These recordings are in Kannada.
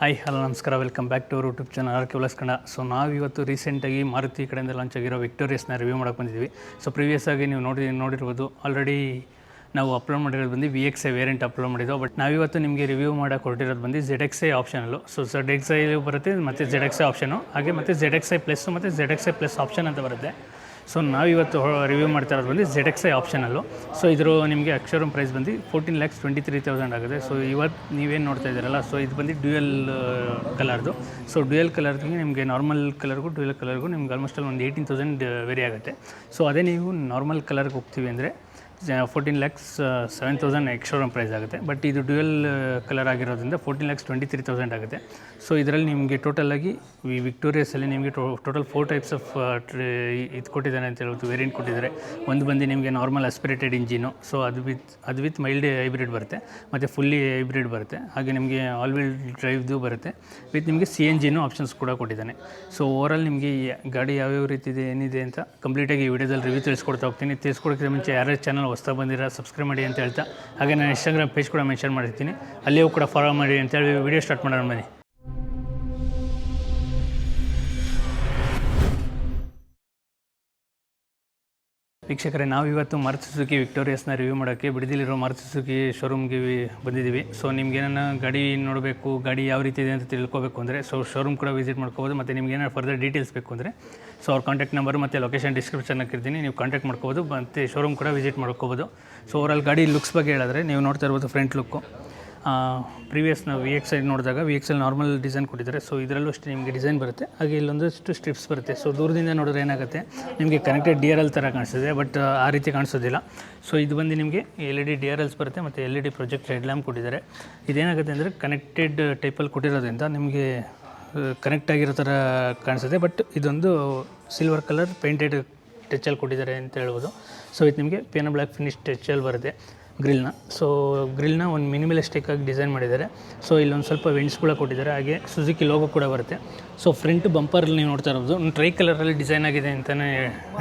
ಹಾಯ್ ಹಲೋ ನಮಸ್ಕಾರ, welcome back to our YouTube channel R K vlogs Kannada. So ನಾವಿವತ್ತು ರೀಸೆಂಟಾಗಿ ಮಾರುತಿ ಕಡೆಯಿಂದ ಲಾಂಚ್ ಆಗಿರೋ ವಿಕ್ಟೋರಿಯಸ್ನ ರಿವ್ಯೂ ಮಾಡೋಕ್ಕೆ ಬಂದಿದ್ದೀವಿ. ಸೊ ಪ್ರೀವಿಯಸ್ ಆಗಿ ನೀವು ನೋಡಿರ್ಬೋದು, ಆಲ್ರೆಡಿ ನಾವು ಅಪ್ಲೋಡ್ ಮಾಡಿರೋದು ಬಂದು VXi ವೇರಿಯಂಟ್ ಅಪ್ಲೋಡ್ ಮಾಡಿದ್ದೋ. ಬಟ್ ನಾವಿವತ್ತು ನಿಮಗೆ ರಿವ್ಯೂ ಮಾಡೋಕೆ ಹೊರಟಿರೋದು ಬಂದು ZXi ಆಪ್ಷನಲ್ಲು. ಸೊ ZXi ಬರುತ್ತೆ ಮತ್ತು ZXi ಆಪ್ಷನು, ಹಾಗೆ ಮತ್ತು ZXi ಪ್ಲಸ್ ಮತ್ತು ZXi ಪ್ಲಸ್ ಆಪ್ಷನ್ ಅಂತ ಬರುತ್ತೆ. ಸೊ ನಾವಿವತ್ತು ರಿವ್ಯೂ ಮಾಡ್ತಾ ಇರೋದು ಬಂದು ZXi ಆಪ್ಷನಲ್ಲು. ಸೊ ಇದ್ರ ನಿಮಗೆ ಶೋರೂಮ್ ಪ್ರೈಸ್ ಬಂದು 14,23,000 ಆಗುತ್ತೆ. ಸೊ ಇವತ್ತು ನೀವೇನು ನೋಡ್ತಾ ಇದ್ದೀರಲ್ಲ, ಸೊ ಇದು ಬಂದು ಡ್ಯೂಯಲ್ ಕಲರ್ದು. ಸೊ ಡ್ಯೂಯಲ್ ಕಲರ್ಗೆ ನಿಮಗೆ ನಾರ್ಮಲ್ ಕಲರ್ಗೂ ಡ್ಯೂಯಲ್ ಕಲರ್ಗೂ ನಿಮ್ಗೆ ಆಲ್ಮೋಸ್ಟ್ ಅಲ್ಲಿ ಒಂದು 18,000 ವೇರಿ ಆಗುತ್ತೆ. ಸೊ ಅದೇ ನೀವು ನಾರ್ಮಲ್ ಕಲರ್ಗೆ ಹೋಗ್ತೀವಿ ಅಂದರೆ 14,07,000 ಶೋರೂಮ್ ಪ್ರೈಸ್ ಆಗುತ್ತೆ. ಬಟ್ ಇದು ಡ್ಯೂಯಲ್ ಕಲರ್ ಆಗಿರೋದ್ರಿಂದ 14,23,000 ಆಗುತ್ತೆ. ಸೊ ಇದರಲ್ಲಿ ನಿಮಗೆ ಟೋಟಲಾಗಿ ಈ ವಿಕ್ಟೋರಿಯಸಲ್ಲಿ ನಿಮಗೆ ಟೋಟಲ್ 4 ಟೈಪ್ಸ್ ಆಫ್ ಇದು ಕೊಟ್ಟಿದ್ದಾರೆ ಅಂತ ಹೇಳ್ಬೋದು, ವೇರಿಯಂಟ್ ಕೊಟ್ಟಿದ್ದಾರೆ. ಒಂದು ಬಂದು ನಿಮಗೆ ನಾರ್ಮಲ್ ಆಸ್ಪಿರೇಟೆಡ್ ಇಂಜಿನು, ಸೊ ಅದು ವಿತ್ ಮೈಲ್ಡ್ ಹೈಬ್ರಿಡ್ ಬರುತ್ತೆ, ಮತ್ತು ಫುಲ್ಲಿ ಹೈಬ್ರಿಡ್ ಬರುತ್ತೆ. ಹಾಗೆ ನಿಮಗೆ ಆಲ್ ವೀಲ್ ಡ್ರೈವ್ದು ಬರುತ್ತೆ, ವಿತ್ ನಿಮಗೆ CNGನೂ ಆಪ್ಷನ್ಸ್ ಕೂಡ ಕೊಟ್ಟಿದ್ದಾನೆ. ಸೊ ಓವರಾಲ್ ನಿಮಗೆ ಗಾಡಿ ಯಾವ್ಯಾವ ರೀತಿ ಇದೆ ಏನಿದೆ ಅಂತ ಕಂಪ್ಲೀಟಾಗಿ ಈ ವಿಡಿಯೋದಲ್ಲಿ ರಿವ್ಯೂ ತಿಳಿಸ್ಕೊಡ್ತಾ ಹೋಗ್ತೀನಿ. ತಿಳಿಸ್ಕೊಡೋಕ್ಕೆ ಮುಂಚೆ ಯಾರ್ಯಾರು ಚಾನಲ್ ಹೊಸ್ದಾಗಿ ಬಂದಿರೋ ಸಬ್ಸ್ಕ್ರೈಬ್ ಮಾಡಿ ಅಂತ ಹೇಳ್ತಾ, ಹಾಗೆ ನಾನು ಇನ್ಸ್ಟಾಗ್ರಾಮ್ ಪೇಜ್ ಕೂಡ ಮೆನ್ಷನ್ ಮಾಡಿರ್ತೀನಿ, ಅಲ್ಲಿಯೂ ಕೂಡ ಫಾಲೋ ಮಾಡಿ ಅಂತೇಳಿ ವಿಡಿಯೋ ಸ್ಟಾರ್ಟ್ ಮಾಡೋಣ ಬನ್ನಿ. ವೀಕ್ಷಕರೇ, ನಾವಿವತ್ತು ಮಾರುತಿ ಸುಜುಕಿ ವಿಕ್ಟೋರಿಯಸ್ನ ರಿವ್ಯೂ ಮಾಡೋಕ್ಕೆ ಬಿಡದಿಲಿರೋ ಮಾರುತಿ ಸುಜುಕಿ ಶೋರೂಮ್ಗೆ ಬಂದಿದ್ದೀವಿ. ಸೊ ನಿಮ್ಗೆ ಏನಾರ ಗಾಡಿ ನೋಡಬೇಕು, ಗಾಡಿ ಯಾವ ರೀತಿ ಇದೆ ಅಂತ ತಿಳ್ಕೊಬೇಕು ಅಂದರೆ ಸೊ ಶೋರೂಮ್ ಕೂಡ ವಿಸಿಟ್ ಮಾಡ್ಕೋಬೋದು. ಮತ್ತು ನಿಮ್ಗೆ ಏನಾರು ಫರ್ದರ್ ಡೀಟೇಲ್ಸ್ ಬೇಕು ಅಂದರೆ ಸೊ ಅವ್ರ ಕಾಂಟ್ಯಾಕ್ಟ್ ನಂಬರ್ ಮತ್ತು ಲೊಕೇಶನ್ ಡಿಸ್ಕ್ರಿಪ್ಷನ್ ಹಾಕಿರ್ತೀನಿ, ನೀವು ಕಾಂಟ್ಯಾಕ್ಟ್ ಮಾಡ್ಕೋಬೋದು, ಮತ್ತು ಶೋರೂಮ್ ಕೂಡ ವಿಸಿಟ್ ಮಾಡ್ಕೋಬೋದು. ಸೊ ಓವರಾಲ್ ಗಾಡಿ ಲುಕ್ಸ್ ಬಗ್ಗೆ ಹೇಳಿದ್ರೆ ನೀವು ನೋಡ್ತಾ ಇರ್ಬೋದು ಫ್ರಂಟ್ ಲುಕ್ಕು. ಪ್ರೀವಿಯಸ್ ನಾವು VXi ನೋಡಿದಾಗ VXi ನಾರ್ಮಲ್ ಡಿಸೈನ್ ಕೊಟ್ಟಿದ್ದಾರೆ. ಸೊ ಇದರಲ್ಲೂ ಅಷ್ಟೇ ನಿಮಗೆ ಡಿಸೈನ್ ಬರುತ್ತೆ, ಹಾಗೆ ಇಲ್ಲೊಂದಷ್ಟು ಸ್ಟ್ರಿಪ್ಸ್ ಬರುತ್ತೆ. ಸೊ ದೂರದಿಂದ ನೋಡಿದ್ರೆ ಏನಾಗುತ್ತೆ, ನಿಮಗೆ ಕನೆಕ್ಟೆಡ್ DRL ಥರ ಕಾಣಿಸ್ತದೆ, ಬಟ್ ಆ ರೀತಿ ಕಾಣಿಸೋದಿಲ್ಲ. ಸೊ ಇದು ಬಂದು ನಿಮಗೆ LED DRLs ಬರುತ್ತೆ, ಮತ್ತು LED ಪ್ರೊಜೆಕ್ಟ್ ಹೆಡ್ ಲ್ಯಾಂಪ್ ಕೊಟ್ಟಿದ್ದಾರೆ. ಇದೇನಾಗುತ್ತೆ ಅಂದರೆ ಕನೆಕ್ಟೆಡ್ ಟೈಪಲ್ಲಿ ಕೊಟ್ಟಿರೋದ್ರಿಂದ ನಿಮಗೆ ಕನೆಕ್ಟ್ ಆಗಿರೋ ಥರ ಕಾಣಿಸುತ್ತೆ. ಬಟ್ ಇದೊಂದು ಸಿಲ್ವರ್ ಕಲರ್ ಪೇಂಟೆಡ್ ಟಚಲ್ಲಿ ಕೊಟ್ಟಿದ್ದಾರೆ ಅಂತ ಹೇಳ್ಬೋದು. ಸೊ ಇದು ನಿಮಗೆ ಪಿಯಾನೋ ಬ್ಲ್ಯಾಕ್ ಫಿನಿಶ್ ಟಚಲ್ಲಿ ಬರುತ್ತೆ ಗ್ರಿಲ್ನ. ಸೊ ಗ್ರಿಲ್ನ ಒಂದು ಮಿನಿಮಲಿಸ್ಟಿಕ್ ಆಗಿ ಡಿಸೈನ್ ಮಾಡಿದ್ದಾರೆ. ಸೊ ಇಲ್ಲೊಂದು ಸ್ವಲ್ಪ ವೆಂಟ್ಸ್ ಕೂಡ ಕೊಟ್ಟಿದ್ದಾರೆ, ಹಾಗೆ ಸುಜುಕಿ ಲೋಗೋ ಕೂಡ ಬರುತ್ತೆ. ಸೊ ಫ್ರಂಟ್ ಬಂಪರಲ್ಲಿ ನೀವು ನೋಡ್ತಾ ಇರ್ಬೋದು ಒಂದು ಟ್ರೈ ಕಲರಲ್ಲಿ ಡಿಸೈನ್ ಆಗಿದೆ ಅಂತಲೇ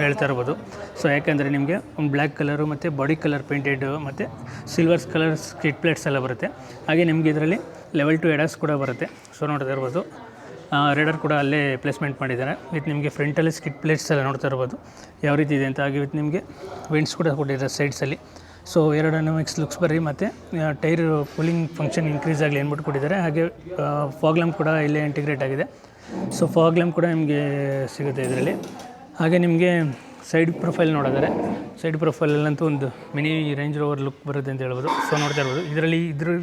ಹೇಳ್ತಾ ಇರ್ಬೋದು. ಸೊ ಯಾಕೆಂದರೆ ನಿಮಗೆ ಒಂದು ಬ್ಲ್ಯಾಕ್ ಕಲರು ಮತ್ತು ಬಾಡಿ ಕಲರ್ ಪೇಂಟೆಡ್ ಮತ್ತು ಸಿಲ್ವರ್ಸ್ ಕಲರ್ ಸ್ಕಿಟ್ ಪ್ಲೇಟ್ಸ್ ಎಲ್ಲ ಬರುತ್ತೆ. ಹಾಗೆ ನಿಮಗೆ ಇದರಲ್ಲಿ ಲೆವೆಲ್ 2 ADAS ಕೂಡ ಬರುತ್ತೆ. ಸೊ ನೋಡ್ತಾ ಇರ್ಬೋದು, ರೇಡರ್ ಕೂಡ ಅಲ್ಲೇ ಪ್ಲೇಸ್ಮೆಂಟ್ ಮಾಡಿದ್ದಾರೆ. ವಿತ್ ನಿಮಗೆ ಫ್ರಂಟಲ್ಲಿ ಸ್ಕಿಟ್ ಪ್ಲೇಟ್ಸ್ ಎಲ್ಲ ನೋಡ್ತಾ ಇರ್ಬೋದು ಯಾವ ರೀತಿ ಇದೆ ಅಂತ. ಹಾಗೆ ವಿತ್ ನಿಮಗೆ ವೆಂಟ್ಸ್ ಕೂಡ ಕೊಟ್ಟಿದ್ದಾರೆ ಸೈಡ್ಸಲ್ಲಿ. ಸೊ ಏರೋಡೈನಮಿಕ್ಸ್ ಲುಕ್ಸ್ ಬರ್ರಿ, ಮತ್ತು ಟೈರ್ ಕೂಲಿಂಗ್ ಫಂಕ್ಷನ್ ಇನ್ಕ್ರೀಸ್ ಆಗಲಿ ಅಂದ್ಬಿಟ್ಟು ಕೊಟ್ಟಿದ್ದಾರೆ. ಹಾಗೆ ಫಾಗ್ ಲ್ಯಾಂಪ್ ಕೂಡ ಇಲ್ಲೇ ಇಂಟಿಗ್ರೇಟ್ ಆಗಿದೆ. ಸೊ ಫಾಗ್ ಲ್ಯಾಂಪ್ ಕೂಡ ನಿಮಗೆ ಸಿಗುತ್ತೆ ಇದರಲ್ಲಿ. ಹಾಗೆ ನಿಮಗೆ ಸೈಡ್ ಪ್ರೊಫೈಲ್ ನೋಡಿದರೆ ಸೈಡ್ ಪ್ರೊಫೈಲಲ್ಲಂತೂ ಒಂದು ಮಿನಿ ರೇಂಜ್ ರೋವರ್ ಲುಕ್ ಬರುತ್ತೆ ಅಂತ ಹೇಳ್ಬೋದು. ಸೊ ನೋಡ್ತಾ ಇರ್ಬೋದು ಇದರಲ್ಲಿ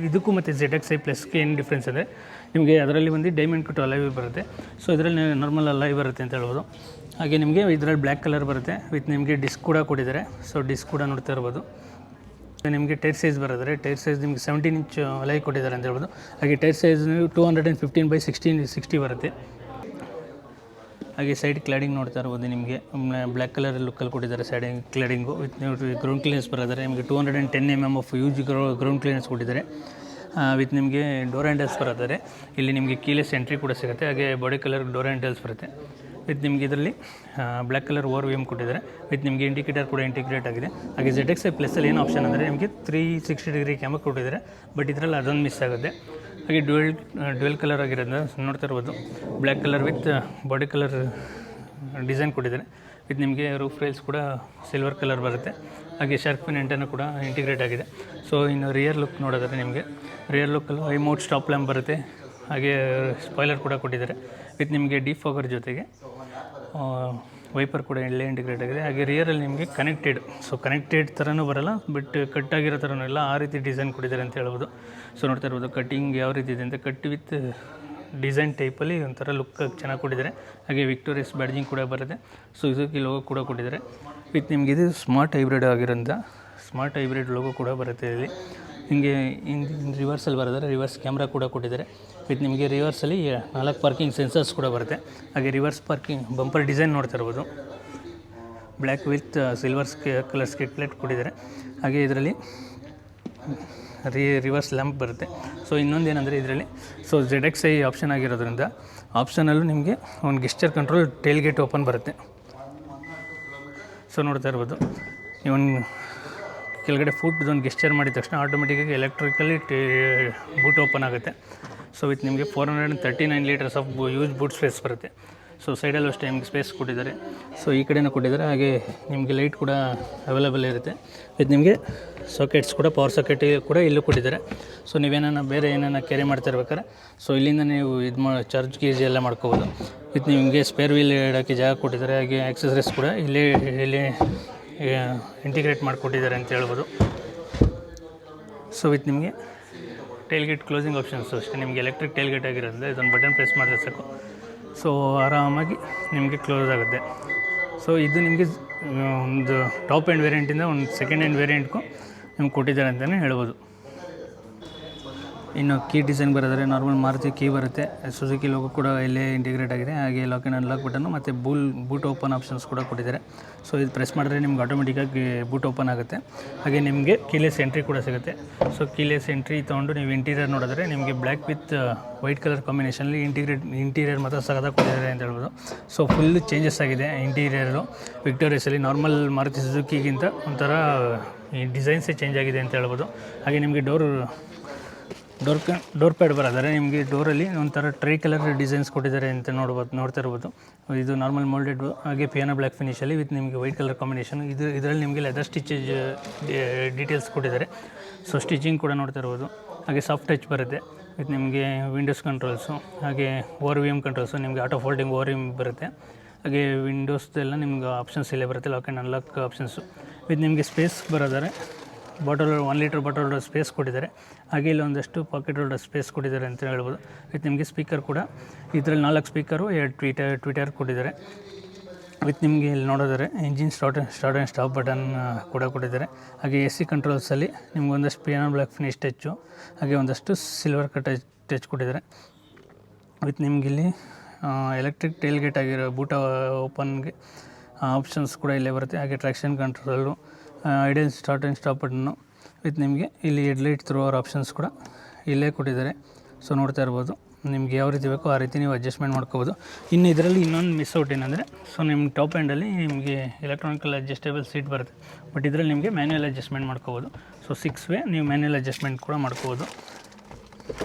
ಇದಕ್ಕೂ ಮತ್ತು ZXi ಪ್ಲಸ್ಗೆ ಏನು ಡಿಫ್ರೆನ್ಸ್ ಅಂದರೆ ನಿಮಗೆ ಅದರಲ್ಲಿ ಒಂದು ಡೈಮಂಡ್ ಕಟ್ ಅಲೈವ್ ಬರುತ್ತೆ. ಸೊ ಇದರಲ್ಲಿ ನಾರ್ಮಲ್ ಅಲೈವ್ ಬರುತ್ತೆ ಅಂತ ಹೇಳ್ಬೋದು. ಹಾಗೆ ನಿಮಗೆ ಇದರಲ್ಲಿ ಬ್ಲ್ಯಾಕ್ ಕಲರ್ ಬರುತ್ತೆ, ವಿತ್ ನಿಮಗೆ ಡಿಸ್ಕ್ ಕೂಡ ಕೊಟ್ಟಿದ್ದಾರೆ. ಸೊ ಡಿಸ್ಕ್ ಕೂಡ ನೋಡ್ತಾ ಇರ್ಬೋದು. ನಿಮಗೆ ಟೈರ್ ಸೈಜ್ ಬರೋದ್ರೆ ಟೈರ್ ಸೈಜ್ ನಿಮಗೆ 17 ಇಂಚ್ ಅಲೈ ಕೊಟ್ಟಿದ್ದಾರೆ ಅಂತ ಹೇಳ್ಬೋದು. ಹಾಗೆ ಟೈರ್ ಸೈಜ್ 215/60 ಬರುತ್ತೆ. ಹಾಗೆ ಸೈಡ್ ಕ್ಲಾಡಿಂಗ್ ನೋಡ್ತಾ ಇರ್ಬೋದು, ನಿಮಗೆ ಬ್ಲ್ಯಾಕ್ ಕಲರ್ ಲುಕ್ಕಲ್ಲಿ ಕೊಟ್ಟಿದ್ದಾರೆ siding cladding. With ground clearance ಬರೋದ್ರೆ ನಿಮಗೆ 210 mm of use ground clearance ಕೊಟ್ಟಿದ್ದಾರೆ. ವಿತ್ ನಿಮಗೆ ಡೋರ್ ಹ್ಯಾಂಡಲ್ಸ್ ಬರೋದಾರೆ ಇಲ್ಲಿ ನಿಮಗೆ ಕೀಲೆಸ್ ಎಂಟ್ರಿ ಕೂಡ ಸಿಗುತ್ತೆ. ಹಾಗೆ ಬಾಡಿ ಕಲರ್ ಡೋರ್ ಹ್ಯಾಂಡಲ್ಸ್ ಬರುತ್ತೆ. ವಿತ್ ನಿಮಗೆ ಇದರಲ್ಲಿ ಬ್ಲ್ಯಾಕ್ ಕಲರ್ ORVM ಕೊಟ್ಟಿದ್ದಾರೆ. ವಿತ್ ನಿಮಗೆ ಇಂಡಿಕೇಟರ್ ಕೂಡ ಇಂಟಿಗ್ರೇಟ್ ಆಗಿದೆ. ಹಾಗೆ ZXi ಪ್ಲಸ್ಸಲ್ಲಿ ಏನು ಆಪ್ಷನ್ ಅಂದರೆ ನಿಮಗೆ 360 ಡಿಗ್ರಿ ಕ್ಯಾಮ್ರಾ ಕೊಟ್ಟಿದ್ದಾರೆ, ಬಟ್ ಇದರಲ್ಲಿ ಅದೊಂದು ಮಿಸ್ ಆಗುತ್ತೆ. ಹಾಗೆ ಡ್ಯುಯಲ್ ಕಲರ್ ಆಗಿರೋದ್ರಿಂದ ನೋಡ್ತಾ ಇರ್ಬೋದು black colour with body colour design ಕೊಟ್ಟಿದ್ದಾರೆ. ವಿತ್ ನಿಮಗೆ ರೂಫ್ ರೈಲ್ಸ್ ಕೂಡ ಸಿಲ್ವರ್ ಕಲರ್ ಬರುತ್ತೆ. ಹಾಗೆ ಶಾರ್ಕ್ ಪಿನ್ ಎಂಟನ್ನು ಕೂಡ ಇಂಟಿಗ್ರೇಟ್ ಆಗಿದೆ. ಸೊ ಇನ್ನು ರಿಯರ್ ಲುಕ್ ನೋಡಿದ್ರೆ ನಿಮಗೆ ರಿಯರ್ ಲುಕ್ಕಲ್ಲಿ ರಿಮೋಟ್ ಸ್ಟಾಪ್ ಲ್ಯಾಂಪ್ ಬರುತ್ತೆ. ಹಾಗೆ ಸ್ಪಾಯ್ಲರ್ ಕೂಡ ಕೊಟ್ಟಿದ್ದಾರೆ. ವಿತ್ ನಿಮಗೆ ಡಿಫಾಗರ್ ಜೊತೆಗೆ ವೈಪರ್ ಕೂಡ ಇಲ್ಲೇ ಇಂಟಿಗ್ರೇಟ್ ಆಗಿದೆ. ಹಾಗೆ ರಿಯರಲ್ಲಿ ನಿಮಗೆ ಕನೆಕ್ಟೆಡ್ ಥರನೂ ಬರೋಲ್ಲ, ಬಟ್ ಕಟ್ ಆಗಿರೋ ಥರನೂ ಇಲ್ಲ, ಆ ರೀತಿ ಡಿಸೈನ್ ಕೊಟ್ಟಿದ್ದಾರೆ ಅಂತ ಹೇಳ್ಬೋದು. ಸೊ ನೋಡ್ತಾ ಇರ್ಬೋದು ಕಟ್ಟಿಂಗ್ ಯಾವ ರೀತಿ ಇದೆ ಅಂತ, ಕಟ್ ವಿತ್ ಡಿಸೈನ್ ಟೈಪಲ್ಲಿ ಒಂಥರ ಲುಕ್ ಚೆನ್ನಾಗಿ ಕೊಟ್ಟಿದ್ದಾರೆ. ಹಾಗೆ ವಿಕ್ಟೋರಿಯಸ್ ಬ್ಯಾಡ್ಜಿಂಗ್ ಕೂಡ ಬರುತ್ತೆ. ಸೊ ಸುಜುಕಿ ಲೋಗೋ ಕೂಡ ಕೊಟ್ಟಿದ್ದಾರೆ. ವಿತ್ ನಿಮಗೆ ಇದು ಸ್ಮಾರ್ಟ್ ಹೈಬ್ರಿಡ್ ಆಗಿರೋಂಥ ಸ್ಮಾರ್ಟ್ ಹೈಬ್ರಿಡ್ ಲೋಗೋ ಕೂಡ ಬರುತ್ತೆ ಇಲ್ಲಿ. ನಿಮಗೆ ರಿವರ್ಸಲ್ಲಿ ಬರೋದ್ರೆ ರಿವರ್ಸ್ ಕ್ಯಾಮ್ರಾ ಕೂಡ ಕೊಟ್ಟಿದ್ದಾರೆ. ವಿತ್ ನಿಮಗೆ ರಿವರ್ಸಲ್ಲಿ 4 ಪಾರ್ಕಿಂಗ್ ಸೆನ್ಸರ್ಸ್ ಕೂಡ ಬರುತ್ತೆ. ಹಾಗೆ ರಿವರ್ಸ್ ಪಾರ್ಕಿಂಗ್ ಬಂಪರ್ ಡಿಸೈನ್ ನೋಡ್ತಾ ಇರ್ಬೋದು, black with silver colour skid plate ಕೊಟ್ಟಿದ್ದಾರೆ. ಹಾಗೆ ಇದರಲ್ಲಿ ರಿವರ್ಸ್ ಲ್ಯಾಂಪ್ ಬರುತ್ತೆ. ಸೊ ಇನ್ನೊಂದೇನೆಂದರೆ ಇದರಲ್ಲಿ ZXi ಆಪ್ಷನ್ ಆಗಿರೋದ್ರಿಂದ ಆಪ್ಷನಲ್ಲೂ ನಿಮಗೆ ಒಂದು gesture control tailgate open ಬರುತ್ತೆ. ಸೊ ನೋಡ್ತಾ ಇರ್ಬೋದು ಇವನು ಕೆಳಗಡೆ ಫುಟ್ ಒಂದು ಗೆಸ್ಚರ್ ಮಾಡಿದ ತಕ್ಷಣ ಆಟೋಮೆಟಿಕ್ಕಾಗಿ ಎಲೆಕ್ಟ್ರಿಕಲಿ ಬೂಟ್ ಓಪನ್ ಆಗುತ್ತೆ. ಸೊ ವಿತ್ ನಿಮಗೆ 439 litres of use boot space ಬರುತ್ತೆ. ಸೊ ಸೈಡಲ್ಲೂ ಅಷ್ಟೇ ನಿಮಗೆ ಸ್ಪೇಸ್ ಕೊಟ್ಟಿದ್ದಾರೆ. ಸೊ ಈ ಕಡೆನೂ ಕೊಟ್ಟಿದ್ದಾರೆ, ಹಾಗೆ ನಿಮಗೆ ಲೈಟ್ ಕೂಡ ಅವೈಲೇಬಲ್ ಇರುತ್ತೆ. ವಿತ್ ನಿಮಗೆ ಸಾಕೆಟ್ಸ್ ಕೂಡ, ಪವರ್ ಸಾಕೆಟ್ ಕೂಡ ಇಲ್ಲೂ ಕೊಟ್ಟಿದ್ದಾರೆ. ಸೊ ನೀವೇನ ಬೇರೆ ಏನಾರ ಕ್ಯಾರಿ ಮಾಡ್ತಾ ಇರ್ಬೇಕಾದ್ರೆ ಸೊ ಇಲ್ಲಿಂದ ನೀವು ಚಾರ್ಜ್ ಗೀಜ್ ಎಲ್ಲ ಮಾಡ್ಕೋಬೋದು. ವಿತ್ ನಿಮಗೆ ಸ್ಪೇರ್ ವೀಲ್ ಇಡೋಕ್ಕೆ ಜಾಗ ಕೊಟ್ಟಿದ್ದಾರೆ, ಹಾಗೆ ಆಕ್ಸೆಸರೀಸ್ ಕೂಡ ಇಲ್ಲಿ ಇಂಟಿಗ್ರೇಟ್ ಮಾಡಿಕೊಟ್ಟಿದ್ದಾರೆ ಅಂತ ಹೇಳ್ಬೋದು. ಸೊ ವಿತ್ ನಿಮಗೆ ಟೈಲ್ಗೇಟ್ ಕ್ಲೋಸಿಂಗ್ ಆಪ್ಷನ್ಸು ಅಷ್ಟೇ. ನಿಮಗೆ ಎಲೆಕ್ಟ್ರಿಕ್ ಟೈಲ್ಗೇಟ್ ಆಗಿರೋದ್ರಿಂದ ಇದೊಂದು ಬಟನ್ ಪ್ರೆಸ್ ಮಾಡಿದ್ರೆ ಸಾಕು, ಸೊ ಆರಾಮಾಗಿ ನಿಮಗೆ ಕ್ಲೋಸ್ ಆಗುತ್ತೆ. ಸೊ ಇದು ನಿಮಗೆ ಒಂದು ಟಾಪ್ ಎಂಡ್ ವೇರಿಯಂಟಿಂದ ಒಂದು ಸೆಕೆಂಡ್ ಹ್ಯಾಂಡ್ ವೇರಿಯಂಟ್ಗೂ ನಿಮ್ಗೆ ಕೊಟ್ಟಿದ್ದಾರೆ ಅಂತಲೇ ಹೇಳ್ಬೋದು. ಇನ್ನು ಕೀ ಡಿಸೈನ್ ಬರೋದ್ರೆ ನಾರ್ಮಲ್ ಮಾರುತಿ ಕೀ ಬರುತ್ತೆ, ಸುಜುಕಿ ಲೋಗೋ ಕೂಡ ಇಲ್ಲೇ ಇಂಟಿಗ್ರೇಟ್ ಆಗಿದೆ, ಹಾಗೆ ಲಾಕ್ ಆ್ಯಂಡ್ ಅನ್ಲಾಕ್ ಬಟನ್ನು ಮತ್ತು ಬೂಟ್ ಓಪನ್ ಆಪ್ಷನ್ಸ್ ಕೂಡ ಕೊಟ್ಟಿದ್ದಾರೆ. ಸೊ ಇದು ಪ್ರೆಸ್ ಮಾಡಿದ್ರೆ ನಿಮ್ಗೆ ಆಟೋಮೆಟಿಕ್ಕಾಗಿ ಬೂಟ್ ಓಪನ್ ಆಗುತ್ತೆ, ಹಾಗೆ ನಿಮಗೆ ಕೀಲೆಸ್ ಎಂಟ್ರಿ ಕೂಡ ಸಿಗುತ್ತೆ. ಸೊ ಕೀಲೆಸ್ ಎಂಟ್ರಿ ತೊಗೊಂಡು ನೀವು ಇಂಟೀರಿಯರ್ ನೋಡಿದ್ರೆ ನಿಮಗೆ ಬ್ಲ್ಯಾಕ್ ವಿತ್ ವೈಟ್ ಕಲರ್ ಕಾಂಬಿನೇಷನಲ್ಲಿ ಇಂಟೀರಿಯರ್ ಮಾತ್ರ ಸಗದಾಗಿ ಕೊಟ್ಟಿದ್ದಾರೆ ಅಂತ ಹೇಳ್ಬೋದು. ಸೊ ಫುಲ್ ಚೇಂಜಸ್ ಆಗಿದೆ ಇಂಟೀರಿಯರು ವಿಕ್ಟೋರಿಯಸಲ್ಲಿ. ನಾರ್ಮಲ್ ಮಾರುತಿ ಸುಜುಕಿಗಿಂತ ಒಂಥರ ಈ ಡಿಸೈನ್ಸೇ ಚೇಂಜ್ ಆಗಿದೆ ಅಂತ ಹೇಳ್ಬೋದು. ಹಾಗೆ ನಿಮಗೆ ಡೋರ್ ಪ್ಯಾಡ್ ಬರೋದಾರೆ ನಿಮಗೆ ಡೋರಲ್ಲಿ ಒಂಥರ ಟ್ರೈ ಕಲರ್ ಡಿಸೈನ್ಸ್ ಕೊಟ್ಟಿದ್ದಾರೆ ಅಂತ ನೋಡ್ತಾ ಇರ್ಬೋದು. ಇದು ನಾರ್ಮಲ್ ಮೋಲ್ಡೆಡ್, ಹಾಗೆ ಪಿಯಾನೋ ಬ್ಲ್ಯಾಕ್ ಫಿನಿಷಲ್ಲಿ ವಿತ್ ನಿಮಗೆ ವೈಟ್ ಕಲರ್ ಕಾಂಬಿನೇಷನ್. ಇದರಲ್ಲಿ ನಿಮಗೆ ಲೆದರ್ ಸ್ಟಿಚೇಜ್ ಡೀಟೇಲ್ಸ್ ಕೊಟ್ಟಿದ್ದಾರೆ. ಸೊ ಸ್ಟಿಚಿಂಗ್ ಕೂಡ ನೋಡ್ತಾ ಇರ್ಬೋದು. ಹಾಗೆ ಸಾಫ್ಟ್ ಟಚ್ ಬರುತ್ತೆ ವಿತ್ ನಿಮಗೆ ವಿಂಡೋಸ್ ಕಂಟ್ರೋಲ್ಸು, ಹಾಗೆ ORVM ಕಂಟ್ರೋಲ್ಸು, ನಿಮಗೆ ಆಟೋ ಫೋಲ್ಡಿಂಗ್ ORVM ಬರುತ್ತೆ. ಹಾಗೆ ವಿಂಡೋಸ್ದೆಲ್ಲ ನಿಮ್ಗೆ ಆಪ್ಷನ್ಸ್ ಇಲ್ಲೇ ಬರುತ್ತೆ, lock and unlock options. With ನಿಮಗೆ ಸ್ಪೇಸ್ ಬರೋದಾರೆ bottle 1 litre bottle holder space ಕೊಟ್ಟಿದ್ದಾರೆ, ಹಾಗೆ ಇಲ್ಲಿ ಒಂದಷ್ಟು ಪಾಕೆಟ್ ಹೋಲ್ಡರ್ ಸ್ಪೇಸ್ ಕೊಟ್ಟಿದ್ದಾರೆ ಅಂತ ಹೇಳ್ಬೋದು. ವಿತ್ ನಿಮಗೆ ಸ್ಪೀಕರ್ ಕೂಡ ಇದರಲ್ಲಿ 4 ಸ್ಪೀಕರು, 2 ಟ್ವಿಟರ್ ಕೊಟ್ಟಿದ್ದಾರೆ. ವಿತ್ ನಿಮಗೆ ಇಲ್ಲಿ ನೋಡೋದಾರೆ engine start and stop button ಕೂಡ ಕೊಟ್ಟಿದ್ದಾರೆ. ಹಾಗೆ AC ಕಂಟ್ರೋಲ್ಸಲ್ಲಿ ನಿಮ್ಗೆ ಒಂದಷ್ಟು ಪಿಯಾನೋ ಬ್ಲ್ಯಾಕ್ ಫಿನಿಶ್ ಟಚ್ಚು, ಹಾಗೆ ಒಂದಷ್ಟು ಸಿಲ್ವರ್ ಟಚ್ ಕೊಟ್ಟಿದ್ದಾರೆ. ವಿತ್ ನಿಮಗಿಲ್ಲಿ ಎಲೆಕ್ಟ್ರಿಕ್ ಟೈಲ್ಗೇಟ್ ಆಗಿರೋ ಬೂಟ ಓಪನ್ಗೆ ಆಪ್ಷನ್ಸ್ ಕೂಡ ಇಲ್ಲೇ ಬರುತ್ತೆ, ಹಾಗೆ traction control, ideal start and stop button. With ನಿಮಗೆ ಇಲ್ಲಿ ಹೆಡ್ಲೈಟ್ ಥ್ರೂ ಅವರ್ ಆಪ್ಷನ್ಸ್ ಕೂಡ ಇಲ್ಲೇ ಕೊಟ್ಟಿದ್ದಾರೆ. ಸೊ ನೋಡ್ತಾ ಇರ್ಬೋದು, ನಿಮ್ಗೆ ಯಾವ ರೀತಿ ಬೇಕೋ ಆ ರೀತಿ ನೀವು ಅಡ್ಜಸ್ಟ್ಮೆಂಟ್ ಮಾಡ್ಕೋಬೋದು. ಇನ್ನು ಇದರಲ್ಲಿ ಇನ್ನೊಂದು ಮಿಸ್ ಔಟ್ ಏನಂದರೆ, ಸೊ ನಿಮ್ಮ ಟಾಪ್ ಎಂಡಲ್ಲಿ ನಿಮಗೆ ಎಲೆಕ್ಟ್ರಾನಿಕಲ್ ಅಡ್ಜಸ್ಟೇಬಲ್ ಸೀಟ್ ಬರುತ್ತೆ, ಬಟ್ ಇದರಲ್ಲಿ ನಿಮಗೆ ಮ್ಯಾನ್ಯಲ್ ಅಡ್ಜಸ್ಟ್ಮೆಂಟ್ ಮಾಡ್ಕೋಬೋದು. ಸೊ 6 ವೇ ನೀವು ಮ್ಯಾನ್ಯಲ್ ಅಡ್ಜಸ್ಟ್ಮೆಂಟ್ ಕೂಡ ಮಾಡ್ಕೋಬೋದು.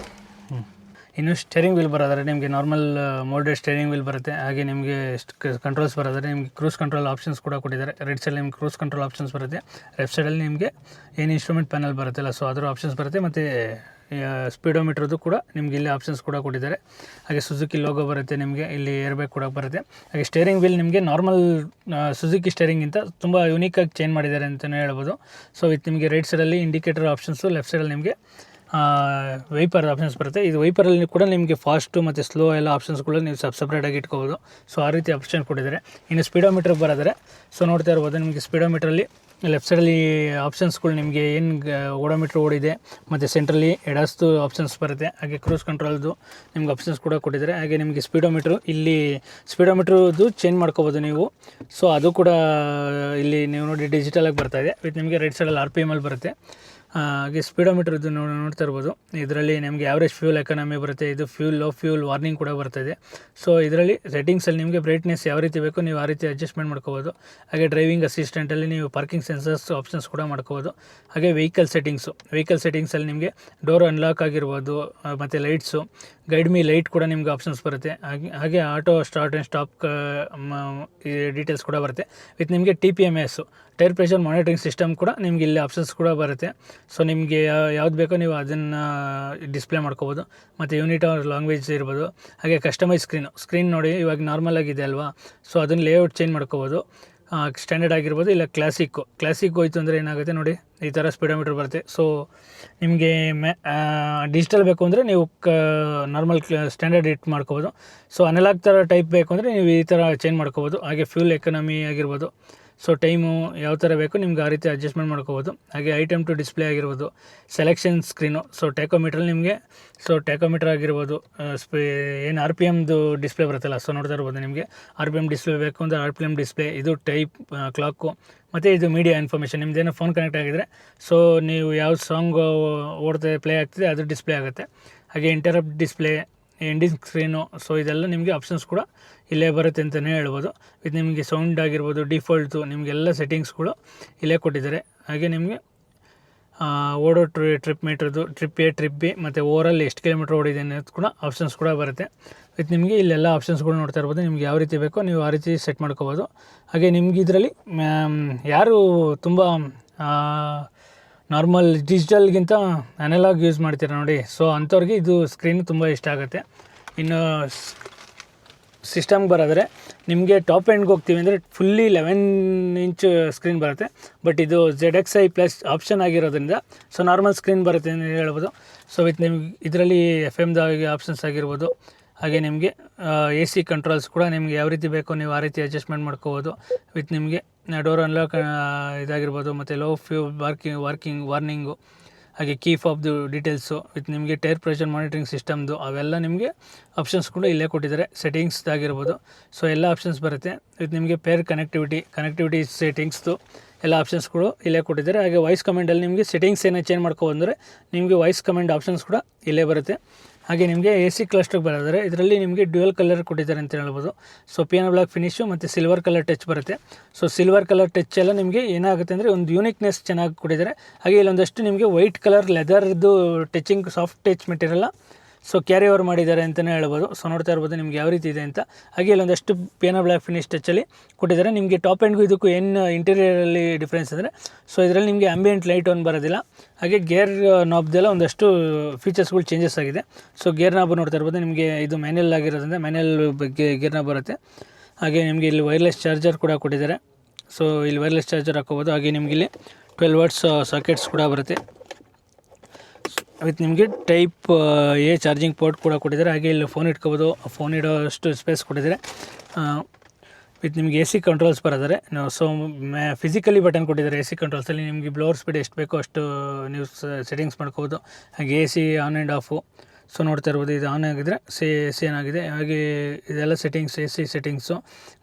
ಇನ್ನು ಸ್ಟೇರಿಂಗ್ ವೀಲ್ ಬರೋದಾದ್ರೆ ನಿಮಗೆ ನಾರ್ಮಲ್ ಮೋಲ್ಡೆಡ್ ಸ್ಟೇರಿಂಗ್ ವೀಲ್ ಬರುತ್ತೆ, ಹಾಗೆ ನಿಮಗೆ ಕಂಟ್ರೋಲ್ಸ್ ಬರೋದಾದ್ರೆ ನಿಮಗೆ ಕ್ರೂಸ್ ಕಂಟ್ರೋಲ್ ಆಪ್ಷನ್ಸ್ ಕೂಡ ಕೊಟ್ಟಿದ್ದಾರೆ. ರೈಟ್ ಸೈಡಲ್ಲಿ ನಿಮ್ಗೆ ಕ್ರೂಸ್ ಕಂಟ್ರೋಲ್ ಆಪ್ಷನ್ಸ್ ಬರುತ್ತೆ, ಲೆಫ್ಟ್ ಸೈಡಲ್ಲಿ ನಿಮಗೆ ಏನು ಇನ್ಸ್ಟ್ರೂಮೆಂಟ್ ಪ್ಯಾನಲ್ ಬರುತ್ತಲ್ಲ ಸೊ ಅದರ ಆಪ್ಷನ್ಸ್ ಬರುತ್ತೆ, ಮತ್ತು ಸ್ಪೀಡೋಮೀಟ್ರದ್ದು ಕೂಡ ನಿಮಗೆ ಇಲ್ಲಿ ಆಪ್ಷನ್ಸ್ ಕೂಡ ಕೊಟ್ಟಿದ್ದಾರೆ. ಹಾಗೆ ಸುಜುಕಿ ಲೋಗೋ ಬರುತ್ತೆ, ನಿಮಗೆ ಇಲ್ಲಿ ಏರ್ ಬ್ಯಾಗ್ ಕೂಡ ಬರುತ್ತೆ. ಹಾಗೆ ಸ್ಟೇರಿಂಗ್ ವೀಲ್ ನಿಮಗೆ ನಾರ್ಮಲ್ ಸುಜುಕಿ ಸ್ಟೇರಿಂಗಿಂತ ತುಂಬ ಯೂನಿಕಾಗಿ ಚೇಂಜ್ ಮಾಡಿದ್ದಾರೆ ಅಂತಲೇ ಹೇಳ್ಬೋದು. ಸೊ ವಿತ್ ನಿಮಗೆ ರೈಟ್ ಸೈಡಲ್ಲಿ ಇಂಡಿಕೇಟರ್ ಆಪ್ಷನ್ಸು, ಲೆಫ್ಟ್ ಸೈಡಲ್ಲಿ ನಿಮಗೆ ವೈಪರ್ ಆಪ್ಷನ್ಸ್ ಬರುತ್ತೆ. ಇದು ವೈಪರಲ್ಲಿ ಕೂಡ ನಿಮಗೆ ಫಾಸ್ಟು ಮತ್ತು ಸ್ಲೋ ಎಲ್ಲ ಆಪ್ಷನ್ಸ್ಗಳು ನೀವು ಸಪ್ರೇಟಾಗಿ ಇಟ್ಕೋಬೋದು. ಸೊ ಆ ರೀತಿ ಆಪ್ಷನ್ ಕೊಟ್ಟಿದ್ದಾರೆ. ಇನ್ನು ಸ್ಪೀಡೋಮೀಟ್ರಿಗೆ ಬರೋದರೆ ಸೊ ನೋಡ್ತಾ ಇರ್ಬೋದು, ನಿಮಗೆ ಸ್ಪೀಡೋಮೀಟ್ರಲ್ಲಿ ಲೆಫ್ಟ್ ಸೈಡಲ್ಲಿ ಆಪ್ಷನ್ಸ್ಗಳು ನಿಮಗೆ ಏನು ಓಡೋಮೀಟ್ರ್ ಓಡಿದೆ, ಮತ್ತು ಸೆಂಟ್ರಲ್ಲಿ ಎಡಸ್ದು ಆಪ್ಷನ್ಸ್ ಬರುತ್ತೆ. ಹಾಗೆ ಕ್ರೂಸ್ ಕಂಟ್ರೋಲ್ದು ನಿಮ್ಗೆ ಆಪ್ಷನ್ಸ್ ಕೂಡ ಕೊಟ್ಟಿದ್ದಾರೆ. ಹಾಗೆ ನಿಮಗೆ ಸ್ಪೀಡೋಮೀಟ್ರು ಇಲ್ಲಿ ಸ್ಪೀಡೋಮೀಟ್ರದ್ದು ಚೇಂಜ್ ಮಾಡ್ಕೋಬೋದು ನೀವು. ಸೊ ಅದು ಕೂಡ ಇಲ್ಲಿ ನೀವು ನೋಡಿ ಡಿಜಿಟಲಾಗಿ ಬರ್ತಾಯಿದೆ. ವಿತ್ ನಿಮಗೆ ರೈಟ್ ಸೈಡಲ್ಲಿ RPM ಅಲ್ಲಿ ಬರುತ್ತೆ. ಹಾಗೆ ಸ್ಪೀಡೋಮೀಟ್ರದ್ದು ನೋಡ್ತಾ ಇರ್ಬೋದು, ಇದರಲ್ಲಿ ನಿಮಗೆ ಆವ್ರೇಜ್ ಫ್ಯೂಲ್ ಎಕಾನಮಿ ಬರುತ್ತೆ, ಇದು ಲೋ ಫ್ಯೂಲ್ ವಾರ್ನಿಂಗ್ ಕೂಡ ಬರ್ತಾಯಿದೆ. ಸೊ ಇದರಲ್ಲಿ ಸೆಟ್ಟಿಂಗ್ಸಲ್ಲಿ ನಿಮಗೆ ಬ್ರೈಟ್ನೆಸ್ ಯಾವ ರೀತಿ ಬೇಕೋ ನೀವು ಆ ರೀತಿ ಅಡ್ಜಸ್ಟ್ಮೆಂಟ್ ಮಾಡ್ಕೋಬೋದು. ಹಾಗೆ ಡ್ರೈವಿಂಗ್ ಅಸಿಸ್ಟೆಂಟಲ್ಲಿ ನೀವು ಪಾರ್ಕಿಂಗ್ ಸೆನ್ಸರ್ಸ್ ಆಪ್ಷನ್ಸ್ ಕೂಡ ಮಾಡ್ಕೋಬೋದು. ಹಾಗೆ ವೆಹಿಕಲ್ ಸೆಟ್ಟಿಂಗ್ಸಲ್ಲಿ ನಿಮಗೆ ಡೋರ್ ಅನ್ಲಾಕ್ ಆಗಿರ್ಬೋದು, ಮತ್ತು ಲೈಟ್ಸು, ಗೈಡ್ ಮೀ ಲೈಟ್ ಕೂಡ ನಿಮ್ಗೆ ಆಪ್ಷನ್ಸ್ ಬರುತ್ತೆ. ಹಾಗೆ auto start and stop details ಕೂಡ ಬರುತ್ತೆ. ವಿತ್ ನಿಮಗೆ TPMS tyre pressure monitoring system ಕೂಡ ನಿಮಗೆ ಇಲ್ಲಿ ಆಪ್ಷನ್ಸ್ ಕೂಡ ಬರುತ್ತೆ. ಸೊ ನಿಮಗೆ ಯಾವ್ದು ಬೇಕೋ ನೀವು ಅದನ್ನು ಡಿಸ್ಪ್ಲೇ ಮಾಡ್ಕೋಬೋದು. ಮತ್ತು ಯೂನಿಟ್ ಆರ್ ಲ್ಯಾಂಗ್ವೇಜ್ ಇರ್ಬೋದು. ಹಾಗೆ ಕಸ್ಟಮೈಸ್ ಸ್ಕ್ರೀನ್ ನೋಡಿ ಇವಾಗ ನಾರ್ಮಲ್ ಆಗಿದೆ ಅಲ್ವಾ, ಸೊ ಅದನ್ನು ಲೇಔಟ್ ಚೇಂಜ್ ಮಾಡ್ಕೋಬೋದು. ಸ್ಟ್ಯಾಂಡರ್ಡ್ ಆಗಿರ್ಬೋದು, ಇಲ್ಲ ಕ್ಲಾಸಿಕ್ ಹೋಯ್ತು ಅಂದರೆ ಏನಾಗುತ್ತೆ ನೋಡಿ ಈ ಥರ ಸ್ಪೀಡೋಮೀಟ್ರ್ ಬರುತ್ತೆ. ಸೊ ನಿಮಗೆ ಡಿಜಿಟಲ್ ಬೇಕು ಅಂದರೆ ನೀವು ನಾರ್ಮಲ್ ಸ್ಟ್ಯಾಂಡರ್ಡ್ ಇಟ್ ಮಾಡ್ಕೋಬೋದು. ಸೊ ಅನಲಾಗ್ ಥರ ಟೈಪ್ ಬೇಕು ಅಂದರೆ ನೀವು ಈ ಥರ ಚೇಂಜ್ ಮಾಡ್ಕೋಬೋದು. ಹಾಗೆ ಫ್ಯೂಲ್ ಎಕಾನಮಿ ಆಗಿರ್ಬೋದು, ಸೊ ಟೈಮು ಯಾವ ಥರ ಬೇಕು ನಿಮ್ಗೆ ಆ ರೀತಿ ಅಡ್ಜಸ್ಟ್ಮೆಂಟ್ ಮಾಡ್ಕೋಬೋದು. ಹಾಗೆ ಐಟಮ್ ಟು ಡಿಸ್ಪ್ಲೇ ಆಗಿರ್ಬೋದು, ಸೆಲೆಕ್ಷನ್ ಸ್ಕ್ರೀನು, ಸೊ ಟ್ಯಾಕೋಮೀಟ್ರಲ್ಲಿ ನಿಮಗೆ ಟ್ಯಾಕೋಮೀಟ್ರ್ ಆಗಿರ್ಬೋದು, ಏನು RPMದು ಡಿಸ್ಪ್ಲೇ ಬರುತ್ತಲ್ಲ ಸೊ ನೋಡ್ತಾ ಇರ್ಬೋದು. ನಿಮಗೆ RPM ಡಿಸ್ಪ್ಲೇ ಬೇಕು ಅಂದರೆ RPM ಡಿಸ್ಪ್ಲೇ, ಇದು ಟೈಪ್ ಕ್ಲಾಕು, ಮತ್ತು ಇದು ಮೀಡಿಯಾ ಇನ್ಫಾರ್ಮೇಷನ್. ನಿಮ್ಮದೇನೋ ಫೋನ್ ಕನೆಕ್ಟ್ ಆಗಿದ್ರೆ ಸೊ ನೀವು ಯಾವ ಸಾಂಗ್ ಪ್ಲೇ ಆಗ್ತಿದೆ ಅದು ಡಿಸ್ಪ್ಲೇ ಆಗುತ್ತೆ. ಹಾಗೆ interrupt display, ending screen, so ಇದೆಲ್ಲ ನಿಮಗೆ ಆಪ್ಷನ್ಸ್ ಕೂಡ ಇಲ್ಲೇ ಬರುತ್ತೆ ಅಂತಲೇ ಹೇಳ್ಬೋದು. ಇದು ನಿಮಗೆ ಸೌಂಡ್ ಆಗಿರ್ಬೋದು, ಡಿಫಾಲ್ಟು ನಿಮಗೆಲ್ಲ ಸೆಟ್ಟಿಂಗ್ಸ್ಗಳು ಇಲ್ಲೇ ಕೊಟ್ಟಿದ್ದಾರೆ. ಹಾಗೆ ನಿಮಗೆ ಓಡೋ ಟ್ರಿಪ್ ಮೀಟ್ರದ್ದು, ಟ್ರಿಪ್ ಎ, ಟ್ರಿಪ್ ಬಿ ಮತ್ತು ಓವರಾಲ್ ಎಷ್ಟು ಕಿಲೋಮೀಟ್ರ್ ಓಡಿದೆ ಅನ್ನೋದು ಕೂಡ ಆಪ್ಷನ್ಸ್ ಕೂಡ ಬರುತ್ತೆ. ವಿತ್ ನಿಮಗೆ ಇಲ್ಲೆಲ್ಲ ಆಪ್ಷನ್ಸ್ಗಳು ನೋಡ್ತಾ ಇರ್ಬೋದು. ನಿಮ್ಗೆ ಯಾವ ರೀತಿ ಬೇಕೋ ನೀವು ಆ ರೀತಿ ಸೆಟ್ ಮಾಡ್ಕೋಬೋದು. ಹಾಗೆ ನಿಮ್ಗೆ ಇದರಲ್ಲಿ ಯಾರು ತುಂಬ ನಾರ್ಮಲ್ ಡಿಜಿಟಲ್ಗಿಂತ ಅನಲಾಗ್ ಯೂಸ್ ಮಾಡ್ತೀರ ನೋಡಿ, ಸೊ ಅಂಥವ್ರಿಗೆ ಇದು ಸ್ಕ್ರೀನ್ ತುಂಬ ಇಷ್ಟ ಆಗುತ್ತೆ. ಇನ್ನು ಸಿಸ್ಟಮ್ಗೆ ಬರೋದ್ರೆ ನಿಮಗೆ ಟಾಪ್ ಎಂಡ್ಗೆ ಹೋಗ್ತೀವಿ ಅಂದರೆ ಫುಲ್ಲಿ 11 ಇಂಚ್ ಸ್ಕ್ರೀನ್ ಬರುತ್ತೆ. ಬಟ್ ಇದು ZXi ಪ್ಲಸ್ ಆಪ್ಷನ್ ಆಗಿರೋದ್ರಿಂದ ಸೊ ನಾರ್ಮಲ್ ಸ್ಕ್ರೀನ್ ಬರುತ್ತೆ ಅಂತ ಹೇಳ್ಬೋದು. ಸೊ ವಿತ್ ನಿಮ್ಗೆ ಇದರಲ್ಲಿ FM ಆಪ್ಷನ್ಸ್ ಆಗಿರ್ಬೋದು. ಹಾಗೆ ನಿಮಗೆ AC ಕಂಟ್ರೋಲ್ಸ್ ಕೂಡ ನಿಮ್ಗೆ ಯಾವ ರೀತಿ ಬೇಕೋ ನೀವು ಆ ರೀತಿ ಅಡ್ಜಸ್ಟ್ಮೆಂಟ್ ಮಾಡ್ಕೋಬೋದು. ವಿತ್ ನಿಮಗೆ ಡೋರ್ ಅನ್ಲಾಕ್ ಇದಾಗಿರ್ಬೋದು, ಮತ್ತು ಲೋ ಫ್ಯೂ ವಾರ್ನಿಂಗು, ಹಾಗೆ ಕೀ ಫಾಬ್ದು ಡೀಟೇಲ್ಸು, ವಿತ್ ನಿಮಗೆ ಟೈರ್ ಪ್ರೆಷರ್ ಮಾನಿಟರಿಂಗ್ ಸಿಸ್ಟಮ್ದು ಅವೆಲ್ಲ ನಿಮಗೆ ಆಪ್ಷನ್ಸ್ ಕೂಡ ಇಲ್ಲೇ ಕೊಟ್ಟಿದ್ದಾರೆ. ಸೆಟ್ಟಿಂಗ್ಸ್ದಾಗಿರ್ಬೋದು, ಸೊ ಎಲ್ಲ ಆಪ್ಷನ್ಸ್ ಬರುತ್ತೆ. ವಿತ್ ನಿಮಗೆ ಪೇರ್ ಕನೆಕ್ಟಿವಿಟಿ ಸೆಟ್ಟಿಂಗ್ಸ್ದು ಎಲ್ಲ ಆಪ್ಷನ್ಸ್ಗಳು ಇಲ್ಲೇ ಕೊಟ್ಟಿದ್ದಾರೆ. ಹಾಗೆ ವಾಯ್ಸ್ ಕಮೆಂಟಲ್ಲಿ ನಿಮಗೆ ಸೆಟ್ಟಿಂಗ್ಸ್ ಏನೋ ಚೇಂಜ್ ಮಾಡ್ಕೊಬಂದರೆ ನಿಮಗೆ ವಾಯ್ಸ್ ಕಮೆಂಟ್ ಆಪ್ಷನ್ಸ್ ಕೂಡ ಇಲ್ಲೇ ಬರುತ್ತೆ. ಹಾಗೆ ನಿಮಗೆ AC ಕ್ಲಸ್ಟ್ರಿಗೆ ಬರೋದ್ರೆ ಇದರಲ್ಲಿ ನಿಮಗೆ ಡ್ಯುಯಲ್ ಕಲರ್ ಕೊಟ್ಟಿದ್ದಾರೆ ಅಂತ ಹೇಳ್ಬೋದು. ಸೊ ಪಿಯಾನೋ ಬ್ಲಾಕ್ ಫಿನಿಶು ಮತ್ತು ಸಿಲ್ವರ್ ಕಲರ್ ಟಚ್ ಬರುತ್ತೆ. ಸೊ ಸಿಲ್ವರ್ ಕಲರ್ ಟಚ್ ಎಲ್ಲ ನಿಮಗೆ ಏನಾಗುತ್ತೆ ಅಂದರೆ ಒಂದು ಯೂನಿಕ್ನೆಸ್ ಚೆನ್ನಾಗಿ ಕೊಟ್ಟಿದ್ದಾರೆ. ಹಾಗೆ ಇಲ್ಲೊಂದಷ್ಟು ನಿಮಗೆ ವೈಟ್ ಕಲರ್ ಲೆದರ್ದು ಟಚಿಂಗ್ ಸಾಫ್ಟ್ ಟಚ್ ಮೆಟೀರಿಯಲ್ಲ ಸೊ ಕ್ಯಾರಿ ಓವರ್ ಮಾಡಿದ್ದಾರೆ ಅಂತಲೇ ಹೇಳ್ಬೋದು. ಸೊ ನೋಡ್ತಾ ಇರ್ಬೋದು ನಿಮ್ಗೆ ಯಾವ ರೀತಿ ಇದೆ ಅಂತ. ಹಾಗೆ ಇಲ್ಲೊಂದಷ್ಟು ಪಿಯಾನೋ ಬ್ಲಾಕ್ ಫಿನಿಶ್ ಟಚ್ಚಲ್ಲಿ ಕೊಟ್ಟಿದ್ದಾರೆ. ನಿಮಗೆ ಟಾಪ್ ಎಂಡ್ಗೂ ಇದಕ್ಕೂ ಏನು ಇಂಟೀರಿಯರಲ್ಲಿ ಡಿಫ್ರೆನ್ಸ್ ಅಂದರೆ ಸೊ ಇದರಲ್ಲಿ ನಿಮಗೆ ಆಂಬಿಯೆಂಟ್ ಲೈಟ್ ಒಂದು ಬರೋದಿಲ್ಲ. ಹಾಗೆ ಗೇರ್ ನಾಬ್ದೆಲ್ಲ ಒಂದಷ್ಟು ಫೀಚರ್ಸ್ಗಳು ಚೇಂಜಸ್ ಆಗಿದೆ. ಸೊ ಗೇರ್ ನಾಬ್ ನೋಡ್ತಾ ಇರ್ಬೋದು ನಿಮಗೆ ಇದು ಮ್ಯಾನ್ಯಲ್ ಆಗಿರೋದ್ರಿಂದ ಮ್ಯಾನ್ಯಲ್ ಬಗ್ಗೆ ಗೇರ್ ನಾಬ್ ಬರುತ್ತೆ. ಹಾಗೆ ನಿಮಗೆ ಇಲ್ಲಿ ವೈರ್ಲೆಸ್ ಚಾರ್ಜರ್ ಕೂಡ ಕೊಟ್ಟಿದ್ದಾರೆ. ಸೊ ಇಲ್ಲಿ ವೈರ್ಲೆಸ್ ಚಾರ್ಜರ್ ಹಾಕೋಬೋದು. ಹಾಗೆ ನಿಮಗೆ ಇಲ್ಲಿ 12 ವಾಟ್ಸ್ ಸಾಕೆಟ್ಸ್ ಕೂಡ ಬರುತ್ತೆ. ವಿತ್ ನಿಮಗೆ ಟೈಪ್ ಎ ಚಾರ್ಜಿಂಗ್ ಪೋರ್ಟ್ ಕೂಡ ಕೊಟ್ಟಿದ್ದಾರೆ. ಹಾಗೆ ಇಲ್ಲಿ ಫೋನ್ ಇಟ್ಕೋಬೋದು, ಫೋನ್ ಇಡೋಷ್ಟು ಸ್ಪೇಸ್ ಕೊಟ್ಟಿದ್ದಾರೆ. ವಿತ್ ನಿಮಗೆ AC ಕಂಟ್ರೋಲ್ಸ್ ಬರೋದಾರೆ. ಸೊ ಫಿಸಿಕಲಿ ಬಟನ್ ಕೊಟ್ಟಿದ್ದಾರೆ. AC ಕಂಟ್ರೋಲ್ಸಲ್ಲಿ ನಿಮಗೆ ಬ್ಲೋವರ್ ಸ್ಪೀಡ್ ಎಷ್ಟು ಬೇಕೋ ಅಷ್ಟು ನೀವು ಸೆಟ್ಟಿಂಗ್ಸ್ ಮಾಡ್ಕೋಬೋದು. ಹಾಗೆ AC on and off so ನೋಡ್ತಾ ಇರ್ಬೋದು. ಇದು ಆನ್ ಆಗಿದ್ರೆ AC ಆನ್ ಆಗಿದೆ. ಹಾಗೆ ಇದೆಲ್ಲ ಸೆಟ್ಟಿಂಗ್ಸ್ AC ಸೆಟ್ಟಿಂಗ್ಸು,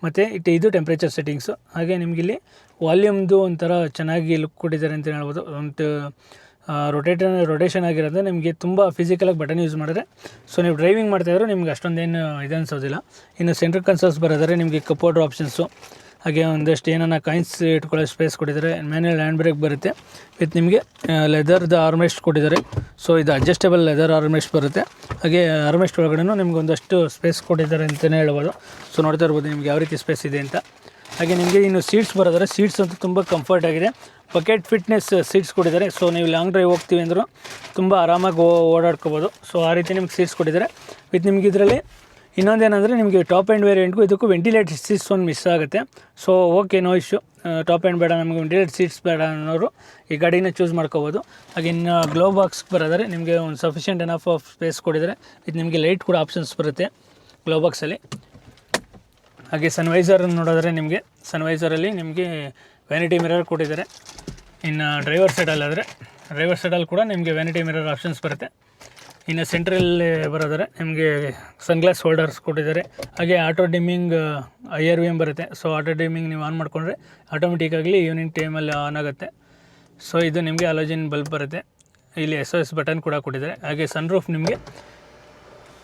ಮತ್ತು ಇದು ಟೆಂಪ್ರೇಚರ್ ಸೆಟ್ಟಿಂಗ್ಸು. ಹಾಗೆ ನಿಮಗಿಲ್ಲಿ ವಾಲ್ಯೂಮ್ದು ಒಂಥರ ಚೆನ್ನಾಗಿ ಲುಕ್ ಕೊಟ್ಟಿದ್ದಾರೆ ಅಂತ ಹೇಳ್ಬೋದು. ಒಂದು ರೊಟೇಷನ್ ಆಗಿರೋದ್ರೆ ನಿಮಗೆ ತುಂಬ ಫಿಸಿಕಲಾಗಿ ಬಟನ್ ಯೂಸ್ ಮಾಡಿದ್ರೆ ಸೊ ನೀವು ಡ್ರೈವಿಂಗ್ ಮಾಡ್ತಾಯಿದ್ರು ನಿಮ್ಗೆ ಅಷ್ಟೊಂದೇನು ಇದು ಅನ್ಸೋದಿಲ್ಲ. ಇನ್ನು ಸೆಂಟ್ರಲ್ ಕನ್ಸೋಲ್ಸ್ ಬರೋದಾದ್ರೆ ನಿಮಗೆ ಕಪ್ ಹೋಲ್ಡರ್ ಆಪ್ಷನ್ಸು, ಹಾಗೆ ಒಂದಷ್ಟು ಏನನ್ನ ಕಾಯಿನ್ಸ್ ಇಟ್ಕೊಳ್ಳೋ ಸ್ಪೇಸ್ ಕೊಟ್ಟಿದ್ದಾರೆ. ಮ್ಯಾನ್ಯಲ್ ಹ್ಯಾಂಡ್ ಬ್ರೇಕ್ ಬರುತ್ತೆ. ವಿತ್ ನಿಮಗೆ ಲೆದರ್ದು ಆರ್ಮೆಸ್ಟ್ ಕೊಟ್ಟಿದ್ದಾರೆ. ಸೊ ಇದು ಅಡ್ಜಸ್ಟೇಬಲ್ ಲೆದರ್ ಆರ್ಮೆಸ್ಟ್ ಬರುತ್ತೆ. ಹಾಗೆ ಆರ್ಮೆಸ್ಟ್ ಒಳಗಡೆನೂ ನಿಮ್ಗೆ ಒಂದಷ್ಟು ಸ್ಪೇಸ್ ಕೊಟ್ಟಿದ್ದಾರೆ ಅಂತಲೇ ಹೇಳ್ಬೋದು. ಸೊ ನೋಡ್ತಾ ಇರ್ಬೋದು ನಿಮ್ಗೆ ಯಾವ ರೀತಿ ಸ್ಪೇಸ್ ಇದೆ ಅಂತ. ಹಾಗೆ ನಿಮಗೆ ಇನ್ನು ಸೀಟ್ಸ್ ಬರೋದಾದ್ರೆ ಸೀಟ್ಸ್ ಅಂತೂ ತುಂಬ ಕಂಫರ್ಟ್ ಆಗಿದೆ. ಬಕೆಟ್ ಫಿಟ್ನೆಸ್ ಸೀಟ್ಸ್ ಕೊಟ್ಟಿದ್ದಾರೆ. ಸೊ ನೀವು ಲಾಂಗ್ ಡ್ರೈವ್ ಹೋಗ್ತೀವಿ ಅಂದರೂ ತುಂಬ ಆರಾಮಾಗಿ ಓಡಾಡ್ಕೋಬೋದು. ಸೊ ಆ ರೀತಿ ನಿಮ್ಗೆ ಸೀಟ್ಸ್ ಕೊಟ್ಟಿದ್ದಾರೆ. ವಿತ್ ನಿಮ್ಗೆ ಇದರಲ್ಲಿ ಇನ್ನೊಂದೇನೆಂದರೆ ನಿಮಗೆ ಟಾಪ್ ಆ್ಯಂಡ್ ವೇರಿಯಂಟ್ಗೂ ಇದಕ್ಕೂ ವೆಂಟಿಲೇಟೆಡ್ ಸೀಟ್ಸ್ ಒಂದು ಮಿಸ್ ಆಗುತ್ತೆ. So okay, no issue. Top end ಬೇಡ, ನಮಗೆ ವೆಂಟಿಲೇಟೆಡ್ ಸೀಟ್ಸ್ ಬೇಡ ಅನ್ನೋರು ಈ ಗಾಡಿನ ಚೂಸ್ ಮಾಡ್ಕೋಬೋದು. ಹಾಗೆ ಇನ್ನು ಗ್ಲೋ ಬಾಕ್ಸ್ ಬರೋದಾದ್ರೆ ನಿಮಗೆ ಒಂದು ಸಫಿಷಿಯೆಂಟ್ ಎನಫ್ ಆಫ್ ಸ್ಪೇಸ್ ಕೊಟ್ಟಿದ್ದಾರೆ. ಇದು ನಿಮಗೆ ಲೈಟ್ ಕೂಡ ಆಪ್ಷನ್ಸ್ ಬರುತ್ತೆ ಗ್ಲೋ ಬಾಕ್ಸಲ್ಲಿ. ಹಾಗೆ ಸನ್ವೈಸರ್ ನೋಡಿದ್ರೆ ನಿಮಗೆ ಸನ್ವೈಸರಲ್ಲಿ ನಿಮಗೆ ವ್ಯಾನಿಟಿ ಮಿರರ್ ಕೊಟ್ಟಿದ್ದಾರೆ. ಇನ್ನು ಡ್ರೈವರ್ ಸೈಡಲ್ಲಿ ಕೂಡ ನಿಮಗೆ ವ್ಯಾನಿಟಿ ಮಿರರ್ ಆಪ್ಷನ್ಸ್ ಬರುತ್ತೆ. ಇನ್ನು ಸೆಂಟ್ರಲ್ಲಿ ಬರೋದಾರೆ ನಿಮಗೆ ಸನ್ಗ್ಲಾಸ್ ಹೋಲ್ಡರ್ಸ್ ಕೊಟ್ಟಿದ್ದಾರೆ. ಹಾಗೆ ಆಟೋ ಡಿಮ್ಮಿಂಗ್ IRVM ಬರುತ್ತೆ. ಸೊ ಆಟೋ ಡಿಮ್ಮಿಂಗ್ ನೀವು ಆನ್ ಮಾಡಿಕೊಂಡ್ರೆ ಆಟೋಮೆಟಿಕ್ಕಾಗಲಿ ಈವ್ನಿಂಗ್ ಟೈಮಲ್ಲಿ ಆನ್ ಆಗುತ್ತೆ. ಸೊ ಇದು ನಿಮಗೆ ಅಲೋಜಿನ್ ಬಲ್ಬ್ ಬರುತ್ತೆ. ಇಲ್ಲಿ SOS ಬಟನ್ ಕೂಡ ಕೊಟ್ಟಿದ್ದಾರೆ. ಹಾಗೆ ಸನ್ರೂಫ್ ನಿಮಗೆ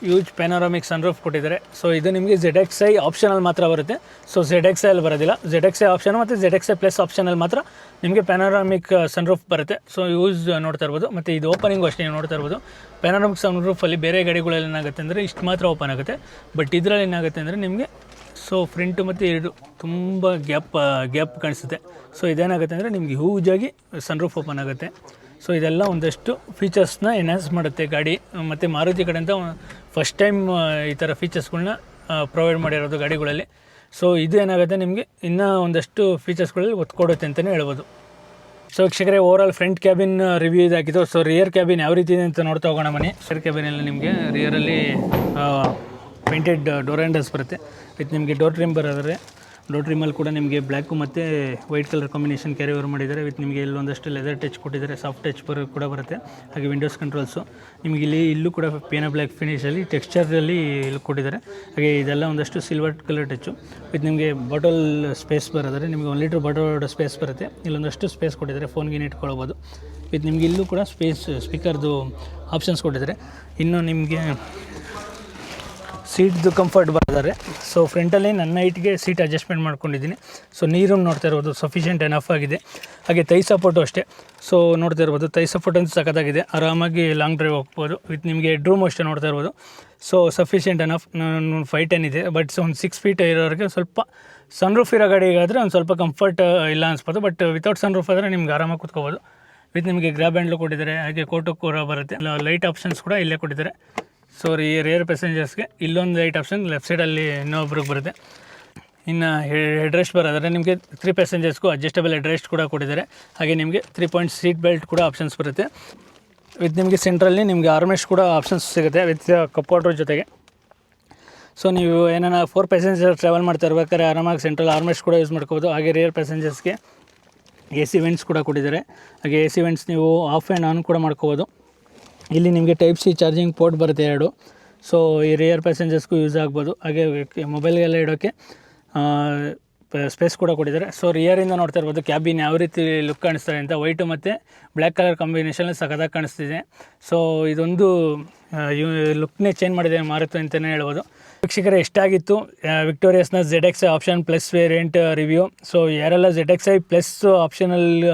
ಯೂಜ್ ಪ್ಯಾನೋರಾಮಿಕ್ ಸನ್ರೂಫ್ ಕೊಟ್ಟಿದ್ದಾರೆ. ಸೊ ಇದು ನಿಮಗೆ ZXi ಆಪ್ಷನಲ್ಲಿ ಮಾತ್ರ ಬರುತ್ತೆ. ಸೊ ZXi ಅಲ್ಲಿ ಬರೋದಿಲ್ಲ. ZXi ಆಪ್ಷನ್ ಮತ್ತು ZXi ಪ್ಲಸ್ ಆಪ್ಷನಲ್ಲಿ ಮಾತ್ರ ನಿಮಗೆ ಪ್ಯಾನೋರಾಮಿಕ್ ಸನ್ರೂಫ್ ಬರುತ್ತೆ. ಸೊ ಯೂಸ್ ನೋಡ್ತಾ ಇರ್ಬೋದು. ಮತ್ತು ಇದು ಓಪನಿಂಗು ಅಷ್ಟೇ ನೀವು ನೋಡ್ತಾ ಇರ್ಬೋದು. ಪ್ಯಾನೋರಾಮಿಕ್ ಸನ್ರೂಫಲ್ಲಿ ಬೇರೆ ಗಾಡಿಗಳಲ್ಲಿ ಏನಾಗುತ್ತೆ ಅಂದರೆ ಇಷ್ಟು ಮಾತ್ರ ಓಪನ್ ಆಗುತ್ತೆ. ಬಟ್ ಇದರಲ್ಲಿ ಏನಾಗುತ್ತೆ ಅಂದರೆ ನಿಮಗೆ ಸೊ ಫ್ರಂಟು ಮತ್ತು ಎರಡು ತುಂಬ ಗ್ಯಾಪ್ ಕಾಣಿಸುತ್ತೆ. ಸೊ ಇದೇನಾಗುತ್ತೆ ಅಂದರೆ ನಿಮಗೆ ಹ್ಯೂಜಾಗಿ ಸನ್ರೂಫ್ ಓಪನ್ ಆಗುತ್ತೆ. ಸೊ ಇದೆಲ್ಲ ಒಂದಷ್ಟು ಫೀಚರ್ಸ್ನ ಎನ್ಹಾನ್ಸ್ ಮಾಡುತ್ತೆ ಗಾಡಿ. ಮತ್ತು ಮಾರುತಿ ಕಡೆಯಿಂದ ಫಸ್ಟ್ ಟೈಮ್ ಈ ಥರ ಫೀಚರ್ಸ್ಗಳನ್ನ ಪ್ರೊವೈಡ್ ಮಾಡಿರೋದು ಗಾಡಿಗಳಲ್ಲಿ. ಸೊ ಇದು ಏನಾಗುತ್ತೆ ನಿಮಗೆ ಇನ್ನೂ ಒಂದಷ್ಟು ಫೀಚರ್ಸ್ಗಳಲ್ಲಿ ಒತ್ತು ಕೊಡುತ್ತೆ ಅಂತಲೇ ಹೇಳ್ಬೋದು. ಸೊ ವೀಕ್ಷಕರೇ, ಓವರಾಲ್ ಫ್ರಂಟ್ ಕ್ಯಾಬಿನ್ ರಿವ್ಯೂ ಇದಾಗಿತ್ತು. ಸೊ ರಿಯರ್ ಕ್ಯಾಬಿನ್ ಯಾವ ರೀತಿ ಇದೆ ಅಂತ ನೋಡ್ತಾ ಹೋಗೋಣ ಬನ್ನಿ. ರಿಯರ್ ಕ್ಯಾಬಿನಲ್ಲಿ ನಿಮಗೆ ರಿಯರಲ್ಲಿ ಪೇಂಟೆಡ್ ಡೋರ್ ಹ್ಯಾಂಡಲ್ಸ್ ಬರುತ್ತೆ. ವಿತ್ ನಿಮಗೆ ಡೋರ್ ಟ್ರಿಮ್ ಬರೋದ್ರೆ ಡೋರ್ ಟ್ರಿಮಲ್ಲಿ ಕೂಡ ನಿಮಗೆ ಬ್ಲ್ಯಾಕು ಮತ್ತು white colour combination carry over ಮಾಡಿದ್ದಾರೆ. ವಿತ್ ನಿಮಗೆ ಇಲ್ಲೊಂದಷ್ಟು ಲೆದರ್ ಟಚ್ ಕೊಟ್ಟಿದ್ದಾರೆ. ಸಾಫ್ಟ್ ಟಚ್ ಕೂಡ ಬರುತ್ತೆ. ಹಾಗೆ ವಿಂಡೋಸ್ ಕಂಟ್ರೋಲ್ಸು ನಿಮಗೆ ಇಲ್ಲೂ ಕೂಡ ಪಿಯಾನೋ ಬ್ಲ್ಯಾಕ್ ಫಿನಿಷಲ್ಲಿ ಟೆಕ್ಸ್ಚರಲ್ಲಿ ಇಲ್ಲಿ ಕೊಟ್ಟಿದ್ದಾರೆ. ಹಾಗೆ ಇದೆಲ್ಲ ಒಂದಷ್ಟು ಸಿಲ್ವರ್ ಕಲರ್ ಟಚ್ಚು. ವಿತ್ ನಿಮಗೆ ಬಾಟಲ್ ಸ್ಪೇಸ್ ಬರೋದ್ರೆ ನಿಮಗೆ 1 ಲೀಟ್ರ್ ಬಾಟಲ್ ಸ್ಪೇಸ್ ಬರುತ್ತೆ. ಇಲ್ಲೊಂದಷ್ಟು ಸ್ಪೇಸ್ ಕೊಟ್ಟಿದ್ದಾರೆ, ಫೋನ್ಗೆ ಇಟ್ಕೊಳ್ಬೋದು. ವಿತ್ ನಿಮಗೆ ಇಲ್ಲೂ ಕೂಡ ಸ್ಪೇಕರ್ದು ಆಪ್ಷನ್ಸ್ ಕೊಟ್ಟಿದ್ದಾರೆ. ಇನ್ನು ನಿಮಗೆ ಸೀಟ್ದು ಕಂಫರ್ಟ್ ಬರ್ತದೆ. ಸೊ ಫ್ರಂಟಲ್ಲಿ ನನ್ನ ಹೈಟ್ಗೆ ಸೀಟ್ ಅಡ್ಜಸ್ಟ್ಮೆಂಟ್ ಮಾಡ್ಕೊಂಡಿದ್ದೀನಿ. ಸೊ ನೀರು ನೋಡ್ತಾ ಇರ್ಬೋದು ಸಫಿಷಿಯೆಂಟ್ ಎನಫ್ ಆಗಿದೆ. ಹಾಗೆ ತೈ ಸಪೋರ್ಟು ಅಷ್ಟೇ. ಸೊ ನೋಡ್ತಾ ಇರ್ಬೋದು ತೈ ಸಪೋರ್ಟ್ ಅಂತೂ ಸಖತ್ತಾಗಿದೆ. ಆರಾಮಾಗಿ ಲಾಂಗ್ ಡ್ರೈವ್ ಹೋಗ್ಬೋದು. ವಿತ್ ನಿಮಗೆ ಹೆಡ್ರೂಮ್ ಅಷ್ಟೇ ನೋಡ್ತಾ ಇರ್ಬೋದು. So sufficient enough. ನಾನು 5'10" ಇದೆ, ಬಟ್ ಒಂದು 6 ಫೀಟ್ ಇರೋರಿಗೆ ಸ್ವಲ್ಪ ಸನ್ರೂಫ್ ಇರೋ ಗಾಡಿಗಾದರೆ ಒಂದು ಸ್ವಲ್ಪ ಕಂಫರ್ಟ್ ಇಲ್ಲ ಅನ್ಸ್ಬೋದು. ಬಟ್ ವಿತೌಟ್ ಸನ್ರೂಫ್ ಆದರೆ ನಿಮ್ಗೆ ಆರಾಮಾಗಿ ಕೂತ್ಕೋಬೋದು. ವಿತ್ ನಿಮಗೆ ಗ್ರ್ಯಾಬ್ ಹ್ಯಾಂಡ್ಲು ಕೊಟ್ಟಿದ್ದಾರೆ. ಹಾಗೆ ಕೋಟು ಕೂಡ ಬರುತ್ತೆ. ಲೈಟ್ ಆಪ್ಷನ್ಸ್ ಕೂಡ ಇಲ್ಲೇ ಕೊಟ್ಟಿದ್ದಾರೆ. ಸೊ ರೇರ್ ಪ್ಯಾಸೆಂಜರ್ಸ್ಗೆ ಇಲ್ಲೊಂದು ಲೈಟ್ ಆಪ್ಷನ್ ಲೆಫ್ಟ್ ಸೈಡಲ್ಲಿ ಇನ್ನೊಬ್ರಿಗೆ ಬರುತ್ತೆ. ಇನ್ನು ಹೆಡ್ ರೆಸ್ಟ್ ಬರೋದ್ರೆ ನಿಮಗೆ 3 ಪ್ಯಾಸೆಂಜರ್ಸ್ಗೂ ಅಡ್ಜಸ್ಟಬಲ್ ಹೆಡ್ ರೆಸ್ಟ್ ಕೂಡ ಕೊಟ್ಟಿದ್ದಾರೆ. ಹಾಗೆ ನಿಮಗೆ 3 ಪಾಯಿಂಟ್ ಸೀಟ್ ಬೆಲ್ಟ್ ಕೂಡ ಆಪ್ಷನ್ಸ್ ಬರುತ್ತೆ. ವಿತ್ ನಿಮಗೆ ಸೆಂಟ್ರಲ್ಲಿ ನಿಮಗೆ ಆರ್ಮೆಸ್ಟ್ ಕೂಡ ಆಪ್ಷನ್ಸ್ ಸಿಗುತ್ತೆ ವಿತ್ ಕಪ್ ಹೋಲ್ಡರ್ ಜೊತೆಗೆ. ಸೊ ನೀವು ಏನಾರ 4 ಪ್ಯಾಸೆಂಜರ್ ಟ್ರಾವೆಲ್ ಮಾಡ್ತಾ ಇರ್ಬೇಕಾದ್ರೆ ಆರಾಮಾಗಿ ಸೆಂಟ್ರಲ್ ಆರ್ಮೆಸ್ಟ್ ಕೂಡ ಯೂಸ್ ಮಾಡ್ಕೋಬೋದು. ಹಾಗೆ ರೇರ್ ಪ್ಯಾಸೆಂಜರ್ಸ್ಗೆ AC ವೆಂಟ್ಸ್ ಕೂಡ ಕೊಟ್ಟಿದ್ದಾರೆ. ಹಾಗೆ AC ವೆಂಟ್ಸ್ ನೀವು ಆಫ್ ಆ್ಯಂಡ್ ಆನ್ ಕೂಡ ಮಾಡ್ಕೋಬೋದು. ಇಲ್ಲಿ ನಿಮಗೆ ಟೈಪ್ ಸಿ ಚಾರ್ಜಿಂಗ್ ಪೋರ್ಟ್ ಬರುತ್ತೆ 2. ಸೊ ಈ ರೇರ್ ಪ್ಯಾಸೆಂಜರ್ಸ್ಗೂ ಯೂಸ್ ಆಗ್ಬೋದು. ಹಾಗೆ ಮೊಬೈಲ್ಗೆಲ್ಲ ಇಡೋಕ್ಕೆ ಸ್ಪೇಸ್ ಕೂಡ ಕೊಟ್ಟಿದ್ದಾರೆ. ಸೊ ರಿಯರಿಂದ ನೋಡ್ತಾ ಇರ್ಬೋದು ಕ್ಯಾಬಿನ್ ಯಾವ ರೀತಿ ಲುಕ್ ಕಾಣಿಸ್ತಾರೆ ಅಂತ. ವೈಟು ಮತ್ತು ಬ್ಲ್ಯಾಕ್ ಕಲರ್ ಕಾಂಬಿನೇಷನಲ್ಲಿ ಸಖತ್ತಾಗಿ ಕಾಣಿಸ್ತಿದೆ. ಸೊ ಇದೊಂದು ಲುಕ್ನೇ ಚೇಂಜ್ ಮಾಡಿದೆ ಮಾರುತಿ ಅಂತಲೇ ಹೇಳ್ಬೋದು. ವೀಕ್ಷಕರೇ, ಎಷ್ಟಾಗಿತ್ತು ವಿಕ್ಟೋರಿಯಸ್ನ ZXi option plus variant review. So ಯಾರೆಲ್ಲ ZXi ಪ್ಲಸ್ ಆಪ್ಷನಲ್ಲಿ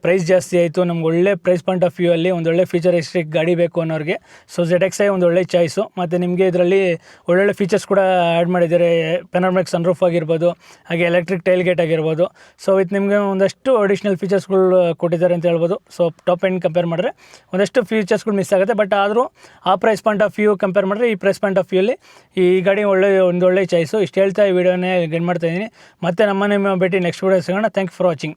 ಪ್ರೈಸ್ ಜಾಸ್ತಿ ಆಯಿತು, ನಮ್ಗೆ ಒಳ್ಳೆ ಪ್ರೈಸ್ ಪಾಯಿಂಟ್ ಆಫ್ ವ್ಯೂ ಅಲ್ಲಿ ಒಂದೊಳ್ಳೆ ಫ್ಯೂಚರಿಸ್ಟಿಕ್ ಗಾಡಿ ಬೇಕು ಅನ್ನೋರಿಗೆ ಸೊ ZXi ಒಂದು ಒಳ್ಳೆ ಚಾಯ್ಸು. ಮತ್ತು ನಿಮಗೆ ಇದರಲ್ಲಿ ಒಳ್ಳೊಳ್ಳೆ ಫೀಚರ್ಸ್ ಕೂಡ ಆ್ಯಡ್ ಮಾಡಿದ್ದಾರೆ. ಪೆನೋರಮಿಕ್ ಸನ್ರೂಫ್ ಆಗಿರ್ಬೋದು, ಹಾಗೆ ಎಲೆಕ್ಟ್ರಿಕ್ ಟೈಲ್ ಗೇಟ್ ಆಗಿರ್ಬೋದು. ಸೊ ಇದು ನಿಮಗೆ ಒಂದಷ್ಟು ಅಡಿಷ್ನಲ್ ಫೀಚರ್ಸ್ಗಳು ಕೊಟ್ಟಿದ್ದಾರೆ ಅಂತ ಹೇಳ್ಬೋದು. ಸೊ ಟಾಪ್ ಎಂಡ್ ಕಂಪೇರ್ ಮಾಡಿದ್ರೆ ಒಂದಷ್ಟು ಫೀಚರ್ಸ್ಗಳು ಮಿಸ್ ಆಗುತ್ತೆ. ಬಟ್ ಆದರೂ ಆ price point of view compare ಮಾಡಿದ್ರೆ ಈ ಪ್ರೈಸ್ ಪಾಯಿಂಟ್ ಆಫ್ ವ್ಯೂಲಿ ಈ ಗಾಡಿ ಒಂದೊಳ್ಳೆ ಚಾಯ್ಸು. ಇಷ್ಟು ಹೇಳ್ತಾ ಈ ವಿಡಿಯೋನೇ ಎಂಡ್ ಮಾಡ್ತಾಯಿದ್ದೀನಿ. ಮತ್ತು ನಮ್ಮನೆ ಭೇಟಿ ನೆಕ್ಸ್ಟ್ ವಿಡಿಯೋ ಸಿಗೋಣ. Thank you for watching.